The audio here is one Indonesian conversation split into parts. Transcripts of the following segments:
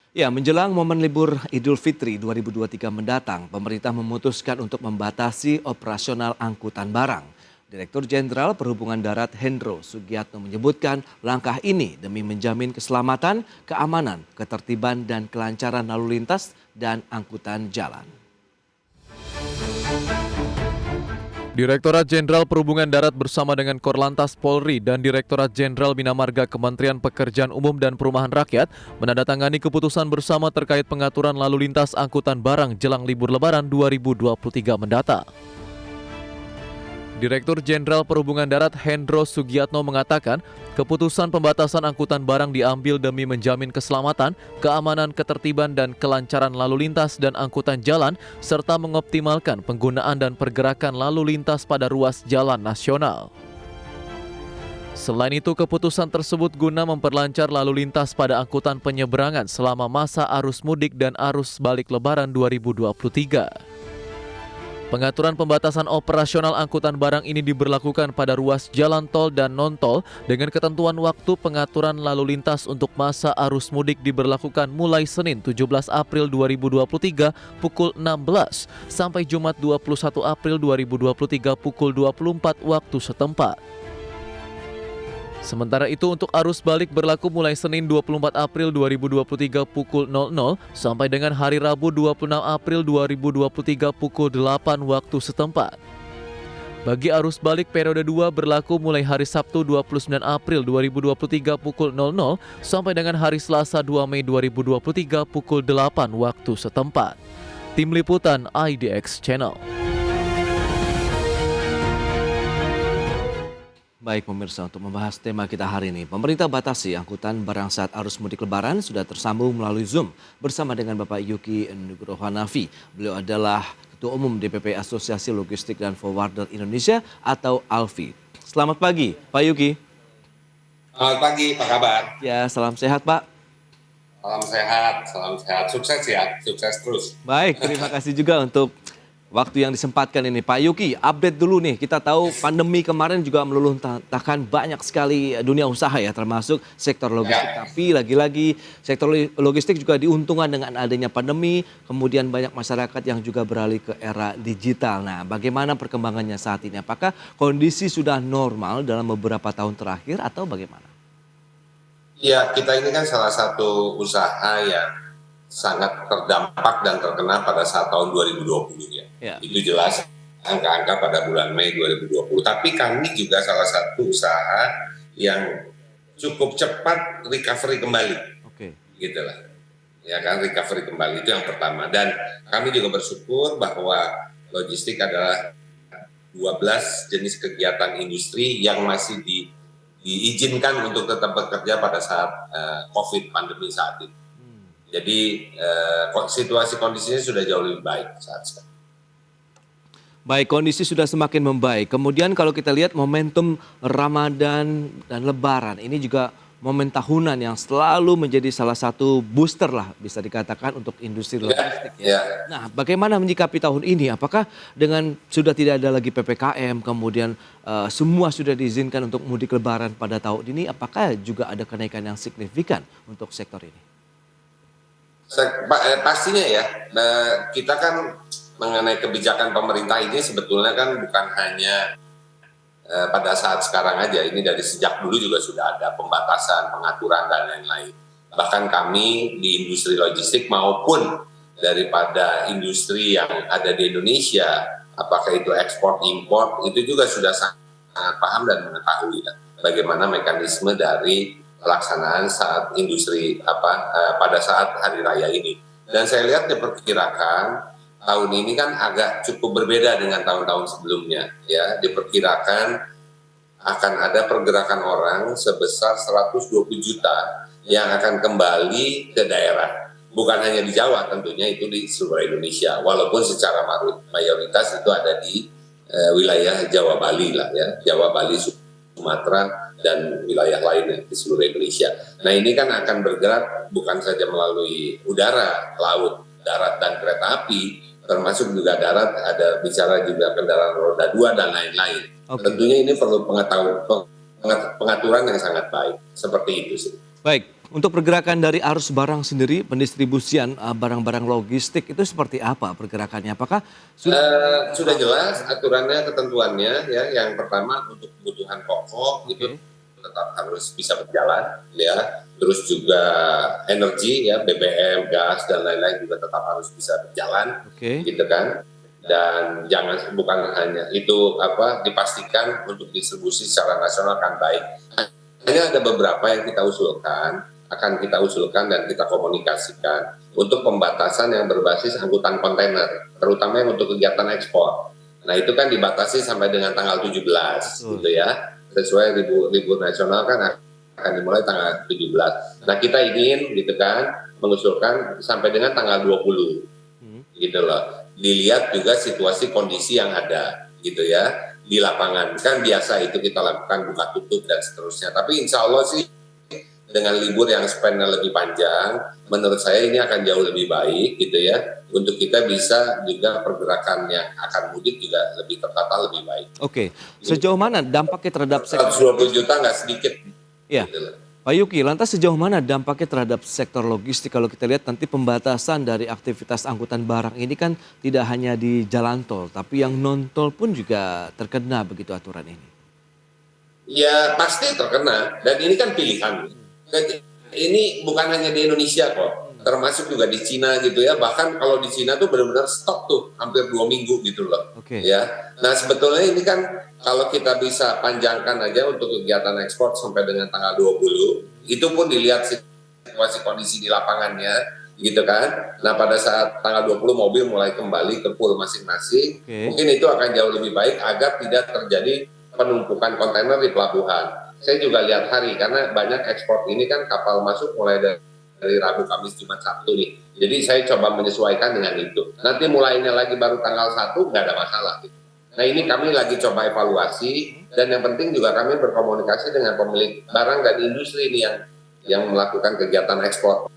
Ya, menjelang momen libur Idul Fitri 2023 mendatang, pemerintah memutuskan untuk membatasi operasional angkutan barang. Direktur Jenderal Perhubungan Darat Hendro Sugiatno menyebutkan langkah ini demi menjamin keselamatan, keamanan, ketertiban, dan kelancaran lalu lintas dan angkutan jalan. Direktorat Jenderal Perhubungan Darat bersama dengan Korlantas Polri dan Direktorat Jenderal Bina Marga Kementerian Pekerjaan Umum dan Perumahan Rakyat menandatangani keputusan bersama terkait pengaturan lalu lintas angkutan barang jelang libur Lebaran 2023 mendatang. Direktur Jenderal Perhubungan Darat Hendro Sugiatno mengatakan, keputusan pembatasan angkutan barang diambil demi menjamin keselamatan, keamanan, ketertiban, dan kelancaran lalu lintas dan angkutan jalan, serta mengoptimalkan penggunaan dan pergerakan lalu lintas pada ruas jalan nasional. Selain itu, keputusan tersebut guna memperlancar lalu lintas pada angkutan penyeberangan selama masa arus mudik dan arus balik Lebaran 2023. Pengaturan pembatasan operasional angkutan barang ini diberlakukan pada ruas jalan tol dan non-tol dengan ketentuan waktu pengaturan lalu lintas untuk masa arus mudik diberlakukan mulai Senin 17 April 2023 pukul 16 sampai Jumat 21 April 2023 pukul 24 waktu setempat. Sementara itu untuk arus balik berlaku mulai Senin 24 April 2023 pukul 00 sampai dengan hari Rabu 26 April 2023 pukul 8 waktu setempat. Bagi arus balik periode 2 berlaku mulai hari Sabtu 29 April 2023 pukul 00 sampai dengan hari Selasa 2 Mei 2023 pukul 8 waktu setempat. Tim Liputan IDX Channel. Baik pemirsa, untuk membahas tema kita hari ini, pemerintah batasi angkutan barang saat arus mudik Lebaran sudah tersambung melalui Zoom bersama dengan Bapak Yuki Nugroho Hanafi. Beliau adalah Ketua Umum DPP Asosiasi Logistik dan Forwarder Indonesia atau ALFI. Selamat pagi, Pak Yuki. Selamat pagi, apa kabar? Ya, salam sehat Pak. Salam sehat, sukses ya, sukses terus. Baik, terima kasih juga untuk waktu yang disempatkan ini. Pak Yuki, update dulu nih. Kita tahu pandemi kemarin juga meluluhtahkan banyak sekali dunia usaha ya, termasuk sektor logistik. Ya. Tapi lagi-lagi sektor logistik juga diuntungkan dengan adanya pandemi. Kemudian banyak masyarakat yang juga beralih ke era digital. Nah, bagaimana perkembangannya saat ini? Apakah kondisi sudah normal dalam beberapa tahun terakhir atau bagaimana? Ya, kita ini kan salah satu usaha yang sangat terdampak dan terkena pada saat tahun 2020 ya. Itu jelas angka-angka pada bulan Mei 2020. Tapi kami juga salah satu usaha yang cukup cepat recovery kembali. Gitu lah. Ya kan, recovery kembali itu yang pertama. Dan kami juga bersyukur bahwa logistik adalah 12 jenis kegiatan industri yang masih diizinkan untuk tetap bekerja pada saat COVID pandemi saat ini. Jadi situasi kondisinya sudah jauh lebih baik saat sekarang. Baik, kondisi sudah semakin membaik. Kemudian kalau kita lihat momentum Ramadan dan Lebaran, ini juga momen tahunan yang selalu menjadi salah satu booster lah bisa dikatakan untuk industri logistik. Ya. Nah, bagaimana menyikapi tahun ini? Apakah dengan sudah tidak ada lagi PPKM, kemudian semua sudah diizinkan untuk mudik Lebaran pada tahun ini, apakah juga ada kenaikan yang signifikan untuk sektor ini? Pastinya ya, kita kan mengenai kebijakan pemerintah ini sebetulnya kan bukan hanya pada saat sekarang aja, ini dari sejak dulu juga sudah ada pembatasan, pengaturan dan lain-lain. Bahkan kami di industri logistik maupun daripada industri yang ada di Indonesia, apakah itu ekspor impor, itu juga sudah sangat paham dan mengetahui bagaimana mekanisme dari pelaksanaan saat industri pada saat hari raya ini. Dan saya lihat diperkirakan tahun ini kan agak cukup berbeda dengan tahun-tahun sebelumnya ya. Diperkirakan akan ada pergerakan orang sebesar 120 juta yang akan kembali ke daerah. Bukan hanya di Jawa tentunya, itu di seluruh Indonesia. Walaupun secara mayoritas itu ada di wilayah Jawa Bali lah ya. Jawa Bali, Sumatera dan wilayah lainnya di seluruh Indonesia. Nah, ini kan akan bergerak bukan saja melalui udara, laut, darat, dan kereta api, termasuk juga darat, ada bicara juga kendaraan roda 2 dan lain-lain. Tentunya ini perlu pengaturan yang sangat baik, seperti itu sih. Baik, untuk pergerakan dari arus barang sendiri, pendistribusian barang-barang logistik itu seperti apa pergerakannya? Apakah Sudah jelas aturannya, ketentuannya ya. Yang pertama untuk kebutuhan pokok itu Oke. tetap harus bisa berjalan ya. Terus juga energi ya, BBM, gas dan lain-lain juga tetap harus bisa berjalan, Oke. gitu kan. Dan jangan, bukan hanya itu, dipastikan untuk distribusi secara nasional akan baik. Hanya ada beberapa yang kita usulkan, akan kita usulkan dan kita komunikasikan untuk pembatasan yang berbasis angkutan kontainer, terutama yang untuk kegiatan ekspor. Nah itu kan dibatasi sampai dengan tanggal 17 Betul. gitu ya, sesuai libur nasional kan akan dimulai tanggal 17. Nah kita ingin gitu kan mengusulkan sampai dengan tanggal 20 Hmm. gitu loh. Dilihat juga situasi kondisi yang ada gitu ya di lapangan. Kan biasa itu kita lakukan buka tutup dan seterusnya. Tapi insya Allah sih dengan libur yang span-nya lebih panjang, menurut saya ini akan jauh lebih baik gitu ya. Untuk kita bisa juga pergerakan yang akan mudik juga lebih tertata, lebih baik. Oke, sejauh mana dampaknya terhadap sektor? 120 juta nggak sedikit. Ya, Gitu loh. Pak Yuki, lantas sejauh mana dampaknya terhadap sektor logistik kalau kita lihat nanti pembatasan dari aktivitas angkutan barang ini kan tidak hanya di jalan tol, tapi yang non tol pun juga terkena begitu aturan ini. Ya pasti terkena, dan ini kan pilihan. Dan ini bukan hanya di Indonesia kok, termasuk juga di Cina gitu ya. Bahkan kalau di Cina tuh benar-benar stop tuh hampir 2 minggu gitu loh. Oke. Ya, nah sebetulnya ini kan kalau kita bisa panjangkan aja untuk kegiatan ekspor sampai dengan tanggal 20, itu pun dilihat situasi kondisi di lapangannya gitu kan. Nah pada saat tanggal 20 mobil mulai kembali ke pool masing-masing, Oke. mungkin itu akan jauh lebih baik agar tidak terjadi penumpukan kontainer di pelabuhan. Saya juga lihat hari, karena banyak ekspor ini kan kapal masuk mulai dari Rabu, Kamis, Jumat, Sabtu nih. Jadi saya coba menyesuaikan dengan itu. Nanti mulainya lagi baru tanggal 1, nggak ada masalah. Gitu. Nah ini kami lagi coba evaluasi, dan yang penting juga kami berkomunikasi dengan pemilik barang dan industri ini yang melakukan kegiatan ekspor.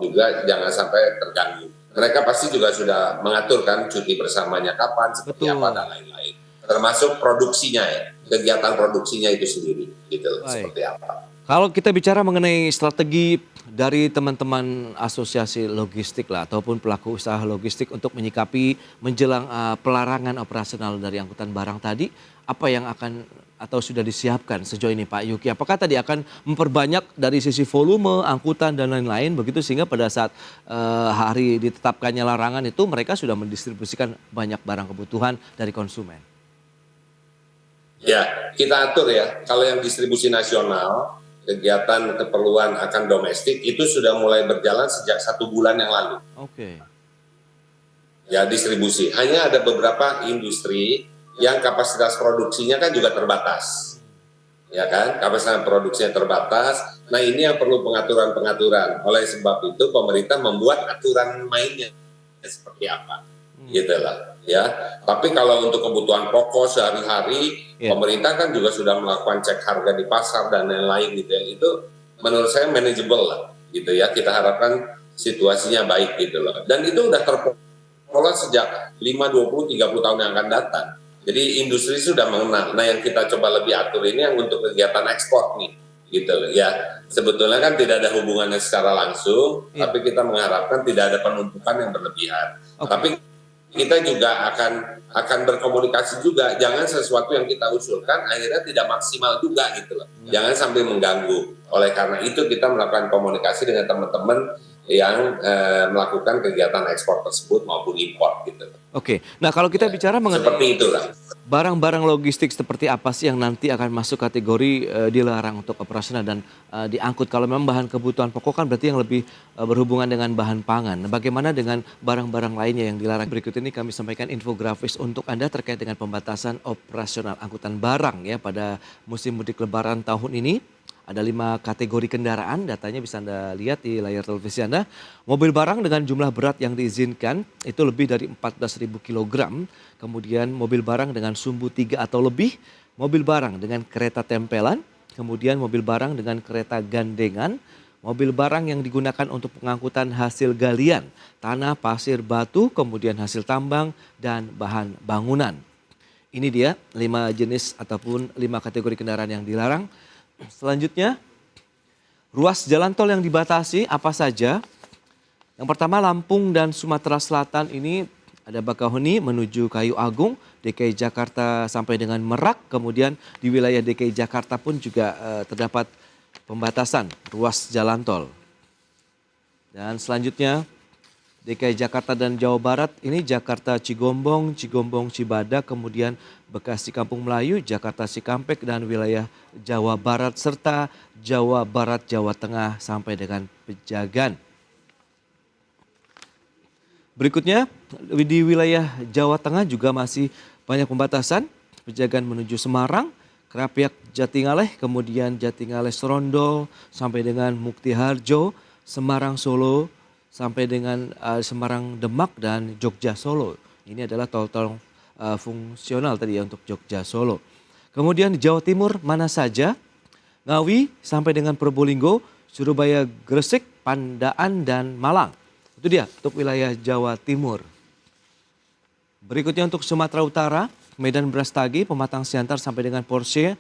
Juga jangan sampai terganggu. Mereka pasti juga sudah mengatur kan cuti bersamanya kapan, seperti Betul. apa, dan lain-lain. Termasuk produksinya ya, kegiatan produksinya itu sendiri, gitu, Baik. seperti apa. Kalau kita bicara mengenai strategi dari teman-teman asosiasi logistik lah ataupun pelaku usaha logistik untuk menyikapi menjelang pelarangan operasional dari angkutan barang tadi, apa yang akan atau sudah disiapkan sejauh ini Pak Yuki? Apakah tadi akan memperbanyak dari sisi volume, angkutan dan lain-lain begitu sehingga pada saat hari ditetapkannya larangan itu mereka sudah mendistribusikan banyak barang kebutuhan dari konsumen? Ya, kita atur ya, kalau yang distribusi nasional, kegiatan keperluan akan domestik, itu sudah mulai berjalan sejak 1 bulan yang lalu. Oke. Ya, distribusi. Hanya ada beberapa industri yang kapasitas produksinya kan juga terbatas. Ya kan, kapasitas produksinya terbatas. Nah ini yang perlu pengaturan-pengaturan. Oleh sebab itu pemerintah membuat aturan mainnya seperti apa. Gitu lah. Ya, tapi kalau untuk kebutuhan pokok sehari-hari, pemerintah kan juga sudah melakukan cek harga di pasar dan lain-lain gitu ya. Itu menurut saya manageable lah, gitu ya. Kita harapkan situasinya baik gitu loh. Dan itu udah terpola sejak 5, 20, 30 tahun yang akan datang. Jadi industri sudah mengenal. Nah yang kita coba lebih atur ini yang untuk kegiatan ekspor nih, gitu loh ya. Sebetulnya kan tidak ada hubungannya secara langsung, tapi kita mengharapkan tidak ada penumpukan yang berlebihan. Tapi kita juga akan berkomunikasi juga, jangan sesuatu yang kita usulkan akhirnya tidak maksimal juga gitu loh. Jangan sampai mengganggu. Oleh karena itu kita melakukan komunikasi dengan teman-teman yang melakukan kegiatan ekspor tersebut maupun impor gitu. Oke, nah kalau kita bicara mengenai seperti itulah. barang-barang logistik seperti apa sih yang nanti akan masuk kategori dilarang untuk operasional dan diangkut? Kalau memang bahan kebutuhan pokok kan berarti yang lebih berhubungan dengan bahan pangan. Nah, bagaimana dengan barang-barang lainnya yang dilarang? Berikut ini kami sampaikan infografis untuk Anda terkait dengan pembatasan operasional angkutan barang ya pada musim mudik lebaran tahun ini. Ada 5 kategori kendaraan, datanya bisa Anda lihat di layar televisi Anda. Mobil barang dengan jumlah berat yang diizinkan itu lebih dari 14.000 kg. Kemudian mobil barang dengan sumbu 3 atau lebih. Mobil barang dengan kereta tempelan. Kemudian mobil barang dengan kereta gandengan. Mobil barang yang digunakan untuk pengangkutan hasil galian, tanah, pasir, batu, kemudian hasil tambang, dan bahan bangunan. Ini dia 5 jenis ataupun 5 kategori kendaraan yang dilarang. Selanjutnya, Ruas jalan tol yang dibatasi apa saja? Yang pertama Lampung dan Sumatera Selatan ini ada Bakauheni menuju Kayu Agung, DKI Jakarta sampai dengan Merak. Kemudian di wilayah DKI Jakarta pun juga terdapat pembatasan ruas jalan tol. Dan selanjutnya DKI Jakarta dan Jawa Barat ini Jakarta Cigombong, Cigombong Cibadak, kemudian Bekasi Kampung Melayu, Jakarta Cikampek dan wilayah Jawa Barat serta Jawa Barat, Jawa Tengah sampai dengan Pejagan. Berikutnya di wilayah Jawa Tengah juga masih banyak pembatasan. Pejagan menuju Semarang, Krapiak Jatingaleh, kemudian Jatingaleh Serondol sampai dengan Mukti Harjo, Semarang Solo sampai dengan Semarang Demak dan Jogja Solo. Ini adalah tol-tol fungsional tadi ya untuk Jogja Solo. Kemudian di Jawa Timur mana saja? Ngawi sampai dengan Probolinggo, Surabaya Gresik, Pandaan dan Malang. Itu dia untuk wilayah Jawa Timur. Berikutnya untuk Sumatera Utara, Medan Brastagi, Pematang Siantar sampai dengan Porsche,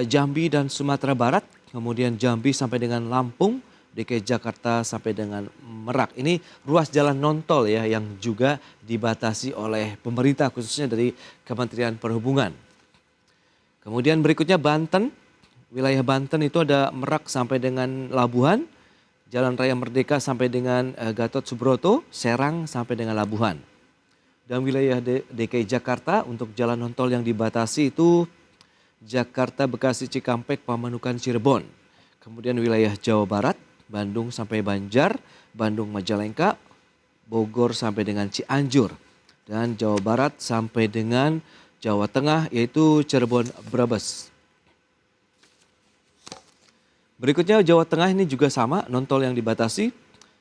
Jambi dan Sumatera Barat. Kemudian Jambi sampai dengan Lampung, DKI Jakarta sampai dengan Merak. Ini ruas jalan non-tol ya yang juga dibatasi oleh pemerintah khususnya dari Kementerian Perhubungan. Kemudian berikutnya Banten, wilayah Banten itu ada Merak sampai dengan Labuhan, Jalan Raya Merdeka sampai dengan Gatot Subroto, Serang sampai dengan Labuhan. Dan wilayah DKI Jakarta untuk jalan non-tol yang dibatasi itu Jakarta, Bekasi, Cikampek, Pamanukan, Cirebon. Kemudian wilayah Jawa Barat, Bandung sampai Banjar, Bandung Majalengka, Bogor sampai dengan Cianjur. Dan Jawa Barat sampai dengan Jawa Tengah yaitu Cirebon, Brebes. Berikutnya Jawa Tengah ini juga sama, non-tol yang dibatasi.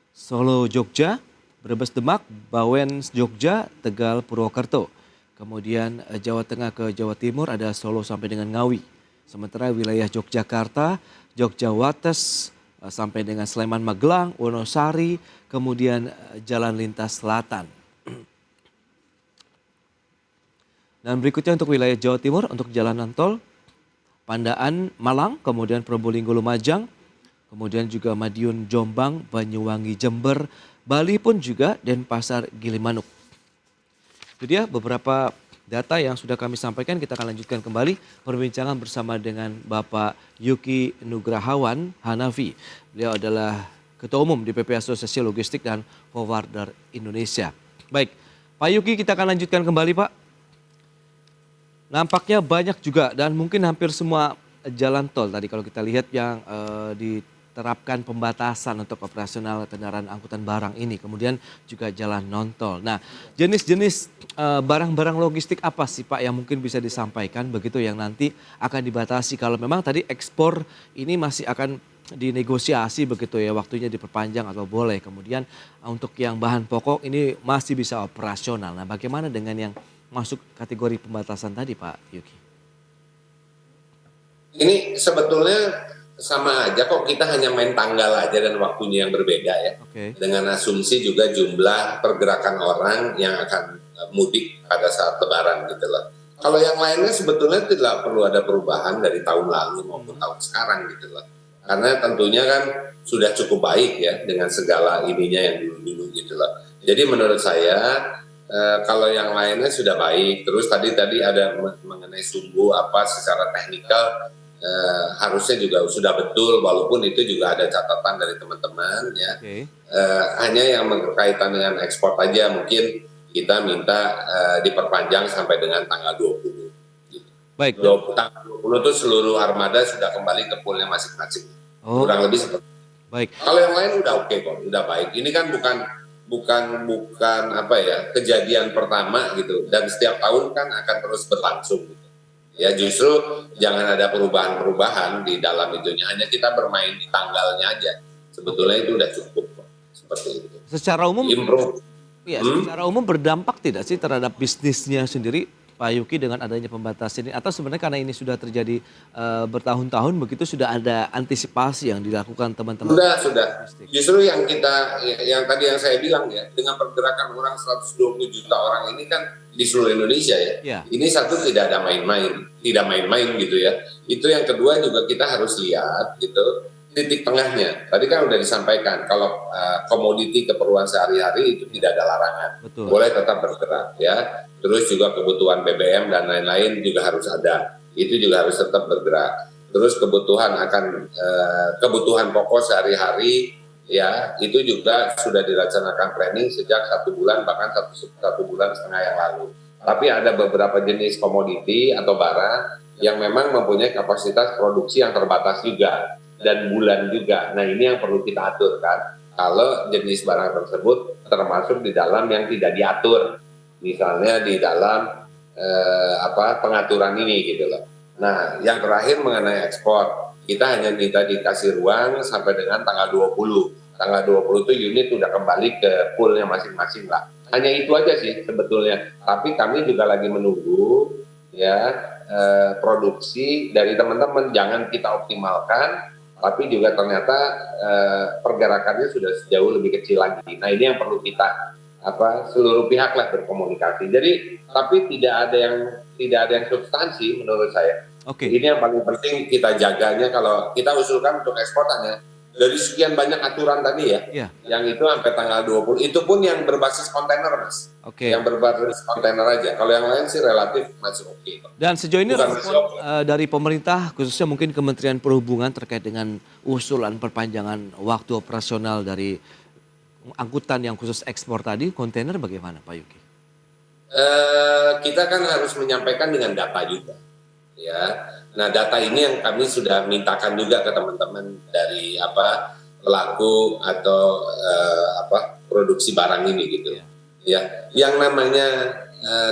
Solo Jogja, Brebes Demak, Bawen Jogja, Tegal Purwokerto. Kemudian Jawa Tengah ke Jawa Timur ada Solo sampai dengan Ngawi. Sementara wilayah Yogyakarta, Jogja Wates sampai dengan Sleman Magelang, Wonosari, kemudian Jalan Lintas Selatan. Dan berikutnya untuk wilayah Jawa Timur untuk jalan non-tol Pandaan Malang, kemudian Probolinggo Lumajang, kemudian juga Madiun Jombang, Banyuwangi Jember, Bali pun juga Denpasar Gilimanuk. Itu dia beberapa data yang sudah kami sampaikan. Kita akan lanjutkan kembali perbincangan bersama dengan Bapak Yuki Nugrahawan Hanafi. Beliau adalah Ketua Umum DPP Asosiasi Logistik dan Forwarder Indonesia. Baik, Pak Yuki kita akan lanjutkan kembali Pak. Nampaknya banyak juga dan mungkin hampir semua jalan tol tadi kalau kita lihat yang diterapkan pembatasan untuk operasional kendaraan angkutan barang ini. Kemudian juga jalan non-tol. Nah jenis-jenis barang-barang logistik apa sih Pak yang mungkin bisa disampaikan begitu yang nanti akan dibatasi kalau memang tadi ekspor ini masih akan dinegosiasi begitu ya waktunya diperpanjang atau boleh. Kemudian untuk yang bahan pokok ini masih bisa operasional. Nah bagaimana dengan yang masuk kategori pembatasan tadi Pak Yuki? Ini sebetulnya sama aja kok, kita hanya main tanggal aja dan waktunya yang berbeda ya. Okay. Dengan asumsi juga jumlah pergerakan orang yang akan mudik pada saat lebaran gitu loh. Kalau yang lainnya sebetulnya tidak perlu ada perubahan dari tahun lalu maupun tahun sekarang gitu loh. Karena tentunya kan sudah cukup baik ya dengan segala ininya yang dulu-dulu gitu loh. Jadi menurut saya kalau yang lainnya sudah baik. Terus tadi ada mengenai sumbu apa secara teknikal harusnya juga sudah betul, walaupun itu juga ada catatan dari teman-teman ya. Okay. Hanya yang berkaitan dengan ekspor aja mungkin kita minta diperpanjang sampai dengan tanggal 20. Gitu. Baik. Tanggal 20 itu seluruh armada sudah kembali ke poolnya masing-masing. Kurang lebih seperti itu. Baik. Kalau yang lain udah oke kok, udah baik. Ini kan bukan apa ya kejadian pertama gitu, dan setiap tahun kan akan terus berlangsung gitu. Ya justru jangan ada perubahan-perubahan di dalam itunya, hanya kita bermain di tanggalnya aja. Sebetulnya itu udah cukup kok. Seperti itu. Secara umum improve. Ya, secara umum berdampak tidak sih terhadap bisnisnya sendiri Pak Yuki dengan adanya pembatasan ini, atau sebenarnya karena ini sudah terjadi bertahun-tahun begitu sudah ada antisipasi yang dilakukan teman-teman? Sudah. Justru yang tadi yang saya bilang ya, dengan pergerakan orang 120 juta orang ini kan di seluruh Indonesia ya. Ini satu tidak ada main-main gitu ya. Itu yang kedua juga kita harus lihat gitu. titik tengahnya. Tadi kan udah disampaikan kalau komoditi keperluan sehari-hari itu tidak ada larangan, Betul. boleh tetap bergerak ya. Terus juga kebutuhan BBM dan lain-lain juga harus ada, itu juga harus tetap bergerak. Terus kebutuhan kebutuhan pokok sehari-hari ya itu juga sudah dilaksanakan planning sejak 1 bulan bahkan satu bulan setengah yang lalu. Tapi ada beberapa jenis komoditi atau barang yang memang mempunyai kapasitas produksi yang terbatas juga dan bulan juga. Nah ini yang perlu kita atur kan. Kalau jenis barang tersebut termasuk di dalam yang tidak diatur, misalnya di dalam pengaturan ini gitu loh. Nah yang terakhir mengenai ekspor, kita hanya minta dikasih ruang sampai dengan tanggal 20. Tanggal 20 itu unit udah kembali ke poolnya masing-masing lah. Hanya itu aja sih sebetulnya. Tapi kami juga lagi menunggu ya produksi dari teman-teman, jangan kita optimalkan, tapi juga ternyata pergerakannya sudah jauh lebih kecil lagi. Nah ini yang perlu kita seluruh pihak lah berkomunikasi. Jadi tapi tidak ada yang substansi menurut saya. Oke. Ini yang paling penting kita jaganya. Kalau kita usulkan untuk ekspor hanya dari sekian banyak aturan tadi ya, Iya. yang itu sampai tanggal 20, itu pun yang berbasis kontainer Mas. Oke. Yang berbasis kontainer aja. Kalau yang lain sih relatif masih oke. Dan sejauh ini Bukan respon dari pemerintah, khususnya mungkin Kementerian Perhubungan terkait dengan usulan perpanjangan waktu operasional dari angkutan yang khusus ekspor tadi, kontainer bagaimana Pak Yuki? Kita kan harus menyampaikan dengan data juga. Ya, nah data ini yang kami sudah mintakan juga ke teman-teman dari pelaku atau produksi barang ini gitu. Ya, yang namanya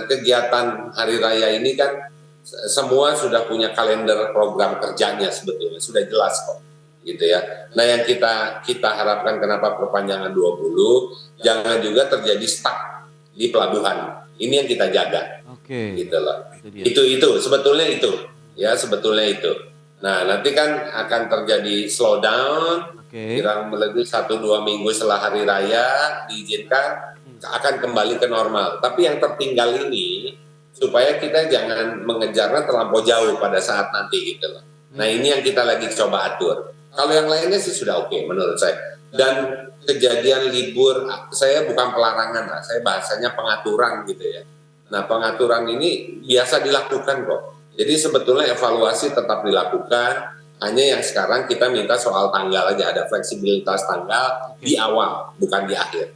kegiatan hari raya ini kan semua sudah punya kalender program kerjanya sebetulnya, sudah jelas kok, gitu ya. Nah yang kita harapkan kenapa perpanjangan 20, jangan juga terjadi stuck di pelabuhan. Ini yang kita jaga. Oke. Gitu loh. Itu dia. Itu sebetulnya itu. Ya, sebetulnya itu. Nah, nanti kan akan terjadi slowdown. Oke. Kira lebih 1-2 minggu setelah hari raya diizinkan akan kembali ke normal. Tapi yang tertinggal ini supaya kita jangan mengejarnya terlampau jauh pada saat nanti gitu loh. Nah, ini yang kita lagi coba atur. Kalau yang lainnya sih sudah oke menurut saya. Dan kejadian libur, saya bukan pelarangan lah, saya bahasanya pengaturan gitu ya. Nah pengaturan ini biasa dilakukan kok. Jadi sebetulnya evaluasi tetap dilakukan, hanya yang sekarang kita minta soal tanggal aja, ada fleksibilitas tanggal di awal, bukan di akhir.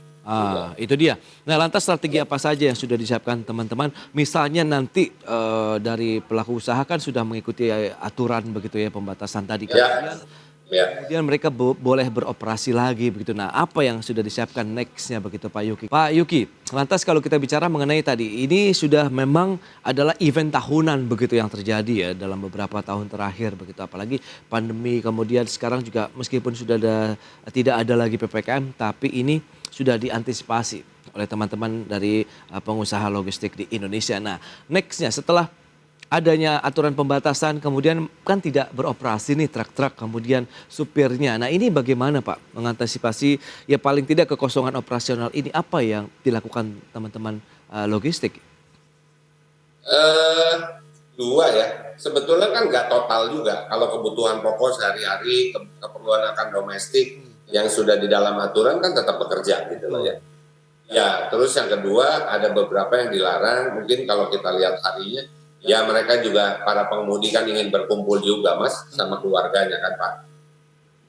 Itu dia. Nah lantas strategi apa saja yang sudah disiapkan teman-teman? Misalnya nanti dari pelaku usaha kan sudah mengikuti aturan begitu ya pembatasan tadi. Kemudian mereka boleh beroperasi lagi begitu. Nah apa yang sudah disiapkan nextnya begitu Pak Yuki? Pak Yuki, lantas kalau kita bicara mengenai tadi, ini sudah memang adalah event tahunan begitu yang terjadi ya dalam beberapa tahun terakhir begitu. Apalagi pandemi kemudian sekarang juga meskipun sudah tidak ada lagi PPKM, tapi ini sudah diantisipasi oleh teman-teman dari pengusaha logistik di Indonesia. Nah nextnya setelah adanya aturan pembatasan kemudian kan tidak beroperasi nih truk-truk kemudian supirnya. Nah ini bagaimana Pak mengantisipasi ya paling tidak kekosongan operasional ini, apa yang dilakukan teman-teman logistik? Dua ya, sebetulnya kan nggak total juga. Kalau kebutuhan pokok sehari-hari, keperluan akan domestik yang sudah di dalam aturan kan tetap bekerja gitu loh ya. Ya, terus yang kedua ada beberapa yang dilarang. Mungkin kalau kita lihat harinya, ya mereka juga para pengemudi kan ingin berkumpul juga Mas sama keluarganya kan Pak.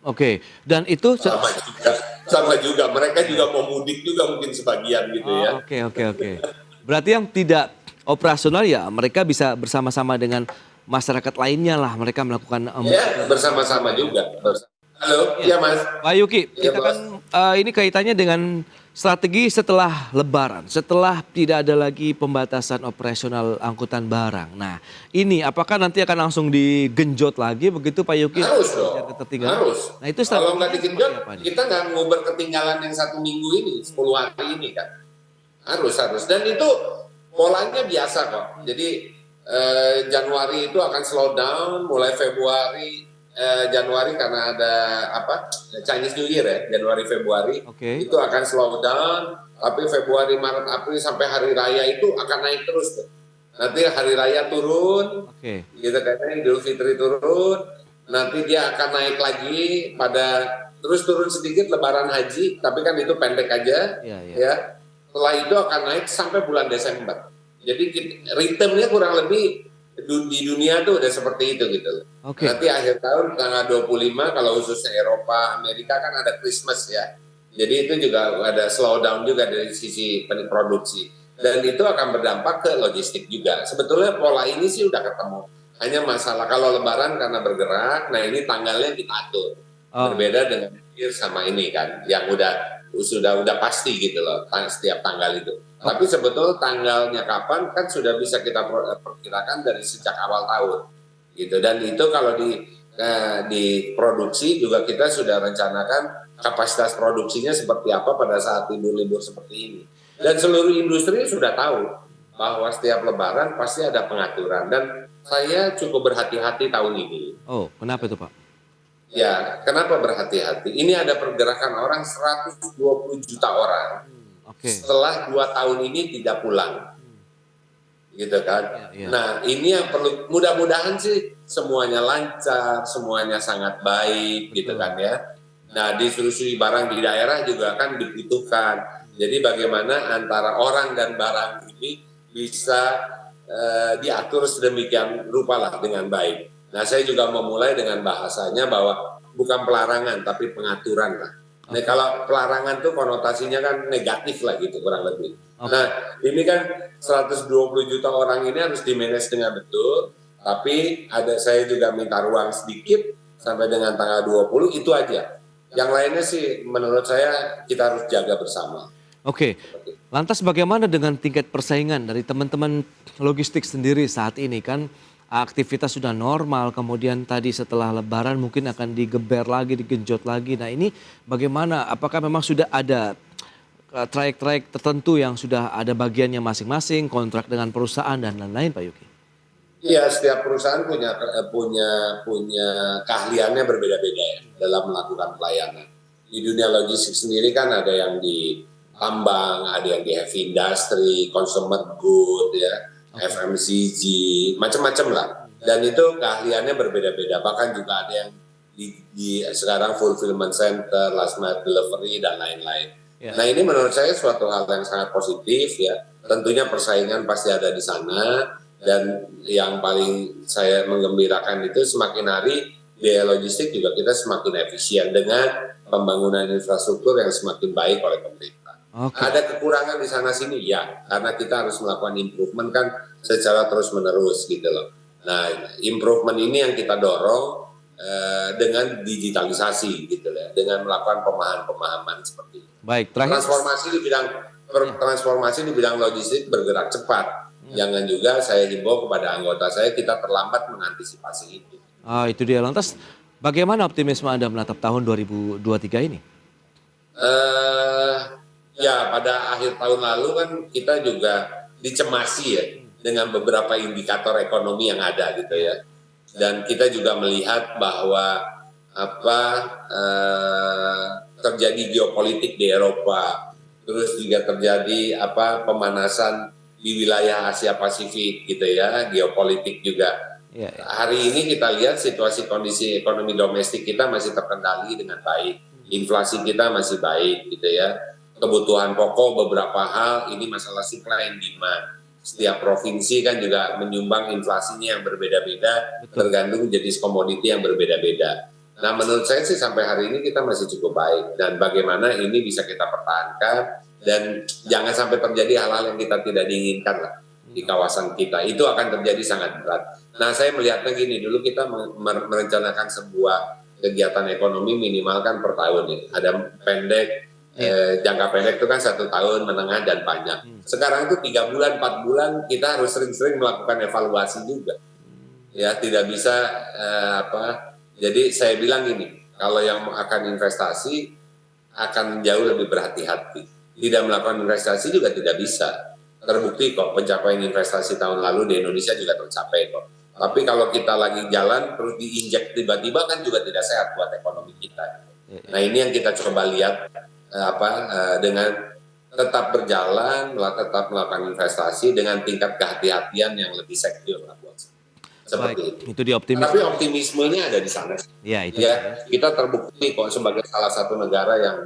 Oke, dan itu sama juga mereka juga mau mudik juga mungkin sebagian gitu ya. Oke. Berarti yang tidak operasional ya mereka bisa bersama-sama dengan masyarakat lainnya lah, mereka melakukan ya bersama-sama juga. Halo, ya Mas. Pak Yuki, Ya, kita kan ini kaitannya dengan strategi setelah Lebaran, setelah tidak ada lagi pembatasan operasional angkutan barang. Nah, ini apakah nanti akan langsung digenjot lagi begitu Pak Yuki? Harus dong, harus. Nah, itu kalau nggak digenjot, kita nggak mau berketinggalan yang 1 minggu ini, 10 hari ini kan. Harus. Dan itu polanya biasa kok. Jadi Januari itu akan slow down, mulai Februari. Januari karena ada Chinese New Year ya, Januari Februari itu akan slow down, tapi Februari Maret April sampai hari raya itu akan naik terus tuh. Nanti hari raya turun, gitu kan, Idul Fitri turun, nanti dia akan naik lagi pada terus turun sedikit Lebaran Haji, tapi kan itu pendek aja, Iya, iya. ya. Setelah itu akan naik sampai bulan Desember. Jadi ritmenya kurang lebih di dunia tuh udah seperti itu gitu loh. Oke. Nanti akhir tahun tanggal 25 kalau khususnya Eropa, Amerika kan ada Christmas ya. Jadi itu juga ada slowdown juga dari sisi produksi. Dan itu akan berdampak ke logistik juga. Sebetulnya pola ini sih udah ketemu. Hanya masalah kalau Lebaran karena bergerak, nah ini tanggalnya kita atur. Oh. Berbeda dengan sama ini kan, yang sudah pasti gitu loh setiap tanggal itu. Tapi sebetulnya tanggalnya kapan kan sudah bisa kita perkirakan dari sejak awal tahun gitu. Dan itu kalau di produksi juga kita sudah rencanakan kapasitas produksinya seperti apa pada saat libur-libur seperti ini. Dan seluruh industri sudah tahu bahwa setiap Lebaran pasti ada pengaturan. Dan saya cukup berhati-hati tahun ini. Oh, kenapa itu Pak? Ya, kenapa berhati-hati? Ini ada pergerakan orang 120 juta orang. Oke. Setelah 2 tahun ini tidak pulang. Gitu kan. Ya, ya. Nah, ini yang perlu, mudah-mudahan sih semuanya lancar, semuanya sangat baik. Gitu kan ya. Nah, disusui barang di daerah juga kan dibutuhkan. Jadi bagaimana antara orang dan barang ini bisa diatur sedemikian rupa lah dengan baik. Nah, saya juga memulai dengan bahasanya bahwa bukan pelarangan tapi pengaturan lah. Nah, kalau pelarangan tuh konotasinya kan negatif lah gitu kurang lebih. Nah, ini kan 120 juta orang ini harus di-manage dengan betul, tapi saya juga minta ruang sedikit sampai dengan tanggal 20 itu aja. Yang lainnya sih menurut saya kita harus jaga bersama. Oke. Lantas bagaimana dengan tingkat persaingan dari teman-teman logistik sendiri saat ini kan? Aktivitas sudah normal, kemudian tadi setelah Lebaran mungkin akan digeber lagi, digenjot lagi. Nah ini bagaimana? Apakah memang sudah ada trayek-trayek tertentu yang sudah ada bagiannya masing-masing, kontrak dengan perusahaan dan lain-lain, Pak Yuki? Iya, setiap perusahaan punya keahliannya berbeda-beda ya dalam melakukan pelayanan. Di dunia logistik sendiri kan ada yang di tambang, ada yang di heavy industry, consumer good ya. FMCG, macam-macam lah. Dan itu keahliannya berbeda-beda. Bahkan juga ada yang di sekarang fulfillment center, last mile delivery, dan lain-lain. Ya. Nah ini menurut saya suatu hal yang sangat positif ya. Tentunya persaingan pasti ada di sana. Dan yang paling saya menggembirakan itu semakin hari biaya logistik juga kita semakin efisien dengan pembangunan infrastruktur yang semakin baik oleh pemerintah. Ada kekurangan di sana sini ya, karena kita harus melakukan improvement kan secara terus menerus gitu loh. Nah, improvement ini yang kita dorong dengan digitalisasi gitu ya, dengan melakukan pemahaman seperti itu. Baik, terakhir. Transformasi di bidang logistik bergerak cepat. Jangan juga saya himbau kepada anggota saya kita terlambat mengantisipasi itu. Itu dia. Lantas bagaimana optimisme Anda menatap tahun 2023 ini? Ya, pada akhir tahun lalu kan kita juga dicemasi ya dengan beberapa indikator ekonomi yang ada gitu ya. Dan kita juga melihat bahwa terjadi geopolitik di Eropa, terus juga terjadi pemanasan di wilayah Asia Pasifik gitu ya, geopolitik juga. Ya. Hari ini kita lihat situasi kondisi ekonomi domestik kita masih terkendali dengan baik, inflasi kita masih baik gitu ya. Kebutuhan pokok beberapa hal ini masalah supply and demand. Setiap provinsi kan juga menyumbang inflasinya yang berbeda-beda, tergantung jenis komoditi yang berbeda-beda. Nah menurut saya sih sampai hari ini kita masih cukup baik dan bagaimana ini bisa kita pertahankan dan jangan sampai terjadi hal-hal yang kita tidak diinginkan lah di kawasan kita. Itu akan terjadi sangat berat. Nah saya melihatnya gini, dulu kita merencanakan sebuah kegiatan ekonomi minimal kan per tahun ya. Ada pendek, jangka pendek itu kan 1 tahun, menengah dan panjang. Sekarang itu 3 bulan, 4 bulan kita harus sering-sering melakukan evaluasi juga. Ya tidak bisa jadi saya bilang gini, kalau yang akan investasi akan jauh lebih berhati-hati. Tidak melakukan investasi juga tidak bisa. Terbukti kok pencapaian investasi tahun lalu di Indonesia juga tercapai kok. Tapi kalau kita lagi jalan terus diinjek tiba-tiba kan juga tidak sehat buat ekonomi kita. Nah ini yang kita coba lihat dengan tetap berjalan, tetap melakukan investasi dengan tingkat kehati-hatian yang lebih secure lah buat saya. Seperti Baik, itu. itu dia optimis. Tapi optimismenya ada di sana. Ya, itu Ya, kita terbukti kok sebagai salah satu negara yang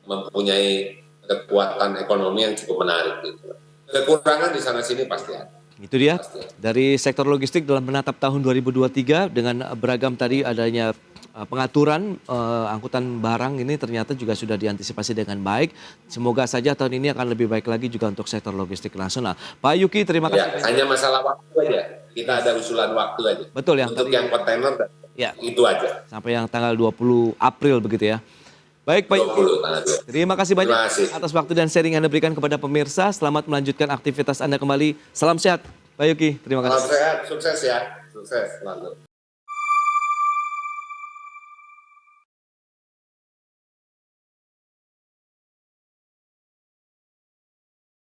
mempunyai kekuatan ekonomi yang cukup menarik gitu. Kekurangan di sana sini pasti ada. Itu dia Pasti. dari sektor logistik dalam menatap tahun 2023 dengan beragam tadi adanya pengaturan angkutan barang ini ternyata juga sudah diantisipasi dengan baik. Semoga saja tahun ini akan lebih baik lagi juga untuk sektor logistik nasional. Pak Yuki, terima kasih. Ya, hanya masalah waktu aja. Kita ada usulan waktu aja. Betul yang untuk tadi, yang kontainer ya, itu aja. sampai yang tanggal 20 April begitu ya. Baik Pak Yuki, 20 tanggal 20. terima kasih banyak Terima kasih. atas waktu dan sharing yang Anda berikan kepada pemirsa. Selamat melanjutkan aktivitas Anda kembali. Salam sehat Pak Yuki, terima kasih. Salam sehat, sukses ya. Sukses selalu.